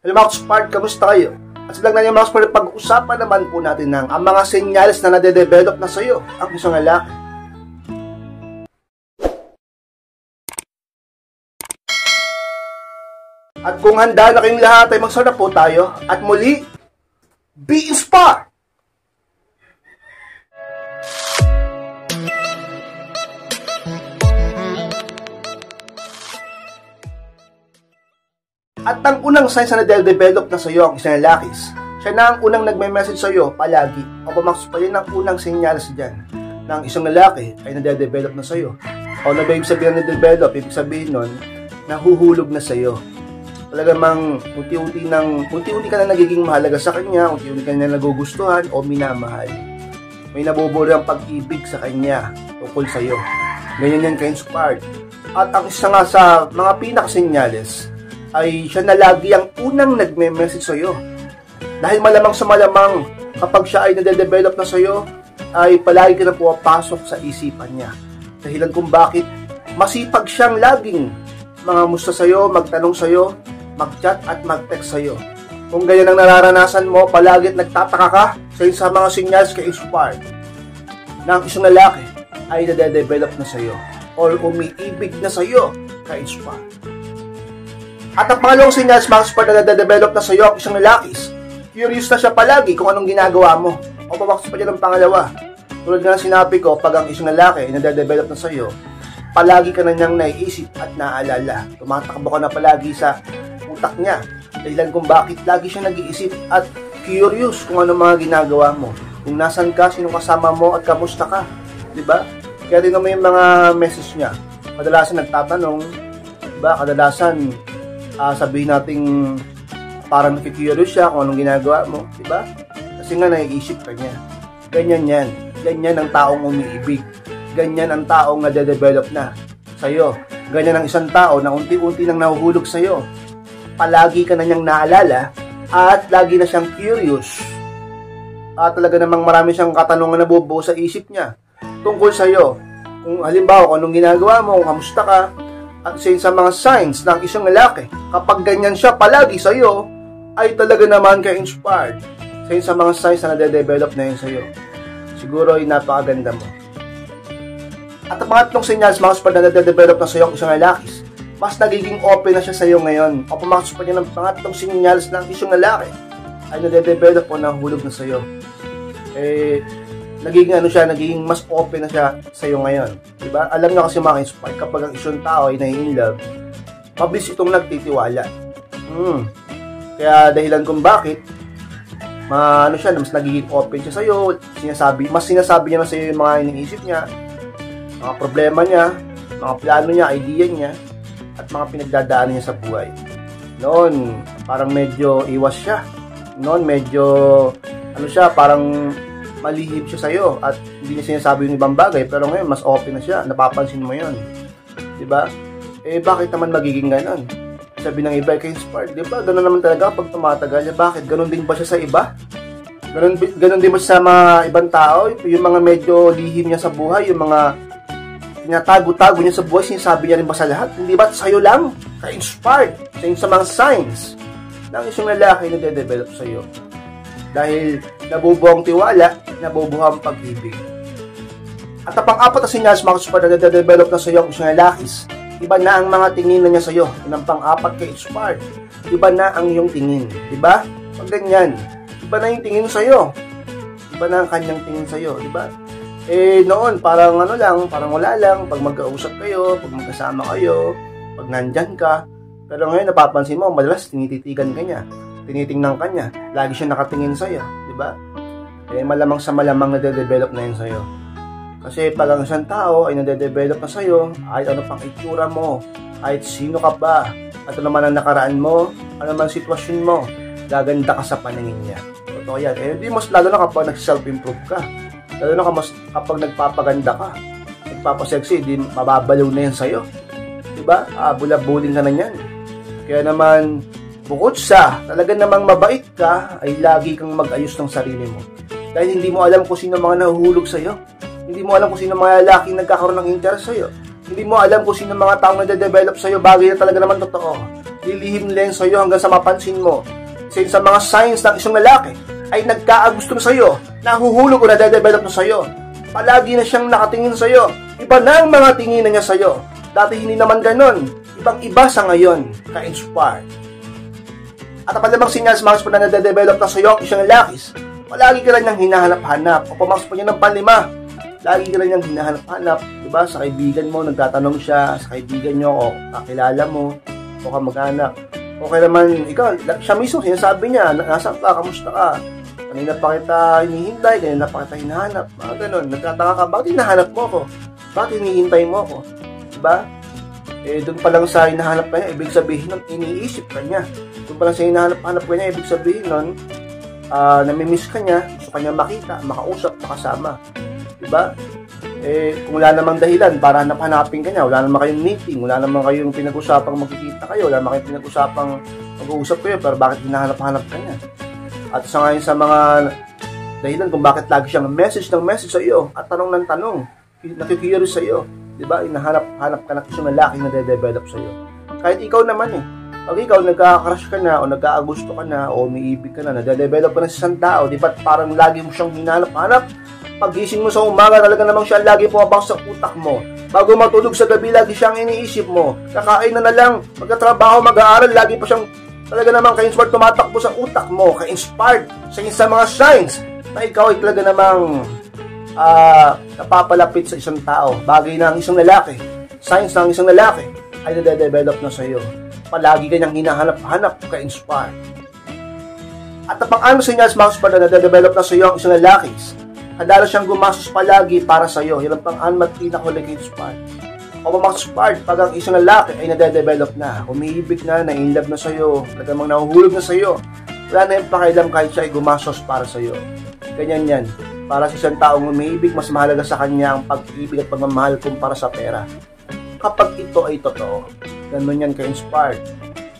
Hello mga Spark, kamusta kayo? At sa vlog na niya mga Spark, pag-usapan naman po natin ang mga senyales na nade-develop na sa'yo ang isang lalaki. At kung handa na kayong lahat ay magsarap po tayo at muli, be inspired! At ang unang signs na nade-develop na sa iyo ang isang lalaki, siya na ang unang nagme-message sa iyo palagi o pumaksok pa yun ang unang senyales dyan na ang isang lalaki ay nade-develop na sa iyo. O na ba ibig sabihin na develop? Ibig sabihin nun, nahuhulog na sa iyo. Talaga mang unti-unti ka na nagiging mahalaga sa kanya, unti-unti ka na nagugustuhan o minamahal. May nabubuo ang pag-ibig sa kanya tungkol sa iyo. Ganyan yan ka-inspired. At ang isa nga sa mga pinakasenyales ay siya na lagi ang unang nagme-message sa iyo. Dahil malamang sa malamang kapag siya ay nade-develop na sa iyo, ay palagi ka na pumapasok sa isipan niya. Dahilan kung bakit masipag siyang laging mangamusta sa iyo, magtanong sa iyo, mag-chat at mag-text sa iyo. Kung ganyan ang nararanasan mo, palagi nagtataka ka sa mga sinyals ka-inspired na ang isang lalaki ay nade-develop na sa iyo or umiibig na sa iyo ka-inspired. At ang pangalawang senyales mga Spark na nade-develop na sa iyo ang isang lalaki, curious na siya palagi kung anong ginagawa mo. O pumaksok pa dyan ang pangalawa. Tulad nga sinabi ko, pag ang isang lalaki ay nade-develop na sa iyo, palagi ka na niyang naiisip at naaalala. Tumatakbo ka na palagi sa utak niya. Dahilan kung bakit lagi siya nag-iisip at curious kung anong mga ginagawa mo. Kung nasan ka, sino kasama mo at kamusta ka. Diba? Kaya din naman yung mga message niya. Kadalasan nagtatanong, diba? Kadalasan sabihin nating parang nakikurious siya kung anong ginagawa mo, diba? Kasi nga naiisip ka niya. Ganyan yan. Ganyan ang taong umiibig. Ganyan ang taong nade-develop na sa'yo. Ganyan ang isang tao na unti-unti nang nahuhulog sa'yo. Palagi ka na niyang naalala at lagi na siyang curious. At talaga namang marami siyang katanungan na bubuo sa isip niya tungkol sa'yo. Kung halimbawa kung anong ginagawa mo, kung kamusta ka, at sa mga signs ng isang lalaki, kapag ganyan siya palagi sa iyo, ay talaga naman ka-inspired. Sa mga signs na nade-develop na yun sa iyo, siguro ay napakaganda mo. At ang pangatlong senyales mga Spark na nade-develop na sa iyo ang isang lalaki, mas nagiging open na siya sa iyo ngayon. O pumasok pa niya ng pangatlong senyales ng isang lalaki ay nade-develop o nahulog na sa iyo. Nagiging mas open na siya sa iyo ngayon. Diba? Alam nga kasi mga Spark, kapag ang isang tao ay nai-inlove, mabilis itong nagtitiwala. Kaya dahilan kung bakit, mas nagiging open siya sa iyo, mas sinasabi niya na sa iyo yung mga iniisip niya, mga problema niya, mga plano niya, idea niya, at mga pinagdadaanan niya sa buhay. Noon, parang medyo iwas siya. Noon, medyo, parang malihib siya sa'yo at hindi niya sinasabi yung ibang bagay, pero ngayon mas open na siya, napapansin mo yun, diba? Bakit naman magiging ganon? Sabi ng iba kay Spark, diba? Ganon naman talaga pag tumatagal. Bakit? Ganon din ba siya sa iba? Ganon din ba siya sa mga ibang tao? Yung mga medyo lihim niya sa buhay, yung mga tinatago-tago niya sa buhay, sinasabi niya rin ba sa lahat? Hindi ba sa'yo lang? Ka-inspired sa mga signs ng isang lalaki na de-develop sa'yo. Dahil nabubuo ang tiwala, nabubuo ang pag-ibig. At ang pang-apat na senyales mga Spark na nade-develop na sa iyo ang isang lalaki, iba na ang mga tingin na niya sa iyo. Yun ang pang-apat kay Spark. Iba na ang iyong tingin. Diba? Pag ganyan, iba na yung tingin sa iyo. Iba na ang kanyang tingin sa iyo. Diba? Noon, parang parang wala lang. Pag magkausap kayo, pag magkasama kayo, pag nandyan ka. Pero ngayon, napapansin mo, madalas tinititigan ka niya. Tinitingnan ka niya. Lagi siya nakatingin sa'yo. Diba? Malamang sa malamang nade-develop na yun sa'yo. Kasi pag ang isang tao ay nade-develop na sa'yo, kahit ano pang itsura mo, kahit sino ka ba, at ano man ang nakaraan mo, ano man ang sitwasyon mo, gaganda ka sa paningin niya. Totoo yan. Di mas lalo na kapag nag-self-improve ka. Lalo na kapag nagpapaganda ka, nagpapasexy, di mababaliw na yan sa'yo. Diba? Bulabuling ka na yan. Kaya naman, bukod sa talaga namang mabait ka, ay lagi kang mag-ayos ng sarili mo. Dahil hindi mo alam kung sino mga nahuhulog sa'yo. Hindi mo alam kung sino mga lalaking nagkakaroon ng interest sa'yo. Hindi mo alam kung sino mga taong nade-develop sa'yo, bagay na talaga naman totoo. lilihim lang sa'yo hanggang sa mapansin mo. Isa sa mga signs ng isang lalaki ay nagkaagusto na sa'yo, nahuhulog o nade-develop na sa'yo. Palagi na siyang nakatingin sa'yo. Iba na ang mga tingin na niya sa'yo. Dati hindi naman ganon. Ibang-iba sa ngayon, ka-inspire. At ang palamang sinyas, mga na nade-develop na sa'yo ang isang lalaki, palagi ka lang niyang hinahanap-hanap. O pumasok pa niya ng panlima, lagi ka lang niyang hinahanap-hanap. Diba? Sa kaibigan mo, nagtatanong siya, sa kaibigan niyo, o kakilala mo, o kamag-anak. Okay naman, ikaw, siya mismo, sinasabi niya, nasaan ka, kamusta ka? Kanina pa kita hinihintay, kanina pa kita hinahanap. Mga ganun, nagtataka ka, bakit hinahanap mo ako? Bakit hinihintay mo ako? Diba? Doon pa lang sa hinahanap ka niya, ibig sabihin nun, iniisip ka niya. Doon pa lang sa hinahanap ka niya, ibig sabihin nun, namimiss ka niya, gusto ka niya makita, makausap, makasama. Diba? Kung wala namang dahilan para hanap-hanapin ka niya, wala namang kayong meeting, wala namang kayong pinag-usapang magkikita kayo, wala namang kayong pinag-usapang mag-uusap kayo, pero bakit hinahanap-hanap ka niya? At isa ngayon sa mga dahilan kung bakit lagi siyang message sa iyo at tanong ng tanong, nakikurious sa iyo, diba? Hinahanap-hanap ka ng isang lalaki na de-develop sa iyo. Kahit ikaw naman pag ikaw nagka-crush ka na o nagka-gusto ka na o umiibig ka na, nade-develop ka na sa isang tao, di ba parang lagi mo siyang hinahanap-hanap? Pagising mo sa umaga, talaga namang siya lagi pumapang sa utak mo. Bago matulog sa gabi, lagi siyang iniisip mo. Kakain na lang, magkatrabaho, mag-aaral, lagi pa siyang talaga namang ka-inspired tumatakbo sa utak mo, ka-inspired sa mga signs na ikaw ay talaga namang napapalapit sa isang tao. Bagay na ang isang lalaki, signs na ang isang lalaki ay nade-develop na sa iyo. Palagi kanyang hinahanap-hanap, ka-inspired. At ang pang-ano sinyas, mga spar na nade-develop na sa iyo ang isang lalaki, handa siyang gumastos palagi para sa iyo. Yan ang pang-ano at pinakahuling ka-inspired. O mga spar, pag ang isang lalaki ay nade-develop na, umiibig na, na-inlove na sa iyo, talagang nahuhulog na sa iyo, wala na yung pakialam kahit siya ay gumastos para sa iyo. Ganyan yan. Para sa isang taong umiibig, mas mahalaga sa kanya ang pag-ibig at pagmamahal kumpara sa pera. Kapag ito ay totoo, ganun yan ka-inspired.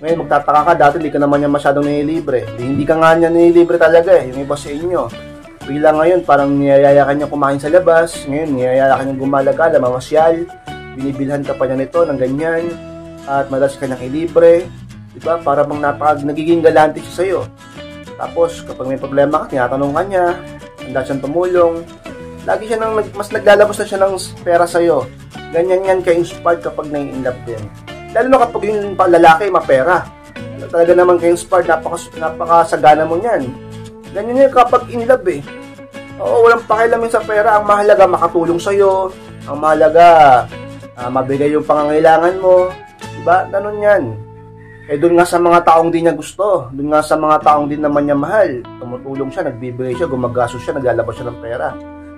Ngayon, magtataka ka, dati hindi ka naman yan masyadong nililibre. Hindi ka nga niya nililibre talaga yung iba sa inyo. Bigla ngayon, parang niyayaya ka niya kumain sa labas. Ngayon, niyayaya ka niya gumalagala, mamasyal. Binibilhan ka pa niya nito ng ganyan. At madalas ka niyang ilibre. Diba? Para bang nagiging galante siya sa'yo. Tapos, kapag may problema ka, tinatanong ka niya. Handa siyang tumulong. Lagi siya mas naglalabas na siya ng pera sa'yo. Ganyan yan ka-inspired kapag nai-inlove din. Lalo na kapag yung lalaki, mapera. Talaga naman ka-inspired, napakasagana mo niyan. Ganyan yan kapag in love Oo, walang pakialamin sa pera. Ang mahalaga, makatulong sa'yo. Ang mahalaga, mabigay yung pangangailangan mo. Diba? Ganun yan. Doon nga sa mga taong di niya gusto. Doon nga sa mga taong di naman niya mahal. Tumutulong siya, nagbibigay siya, gumagastos siya, naglalabas siya ng pera.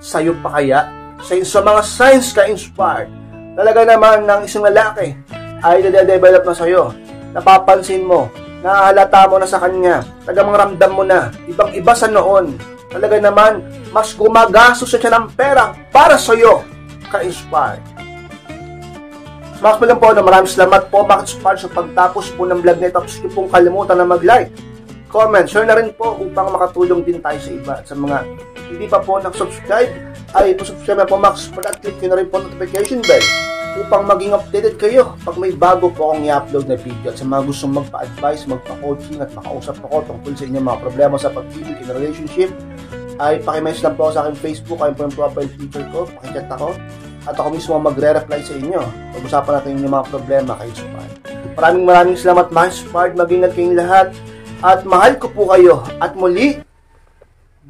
Sa'yo pa kaya? Sa mga signs ka-inspired, talaga naman ng isang lalaki ay nade-develop na sa'yo. Napapansin mo, nahalata mo na sa kanya, talagang ramdam mo na, ibang-iba sa noon. Talaga naman, mas gumagastos siya ng pera para sa'yo, ka-inspired. Mas lang po na maraming salamat po, Max-Inspired, sa pagtapos po ng vlog na ito. Tapos pong kalimutan na mag-like, comment, share na rin po upang makatulong din tayo sa iba. At sa mga hindi pa po nag-subscribe, ay subscribe na po, Max-Inspired, at click nyo na rin po notification bell upang maging updated kayo pag may bago po akong i-upload na video. At sa mga gustong magpa-advise, magpa-coaching at makausap ako tungkol sa inyong mga problema sa pag-ibig in a relationship, ay pakimessage lang po sa aking Facebook, ayun po yung profile picture ko, pakichat ako, at ako mismo magre-reply sa inyo. Pag-usapan natin yung mga problema kay Inspired. Maraming salamat, mga Inspired, mag-ingat kayong lahat, at mahal ko po kayo, at muli,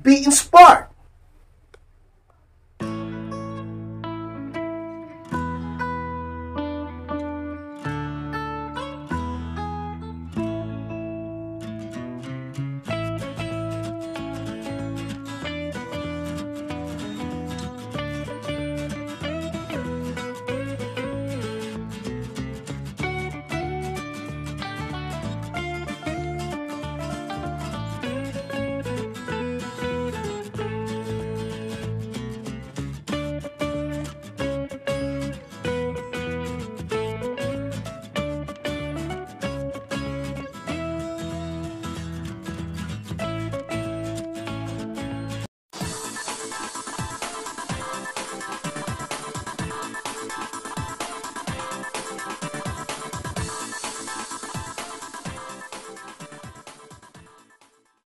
be inspired!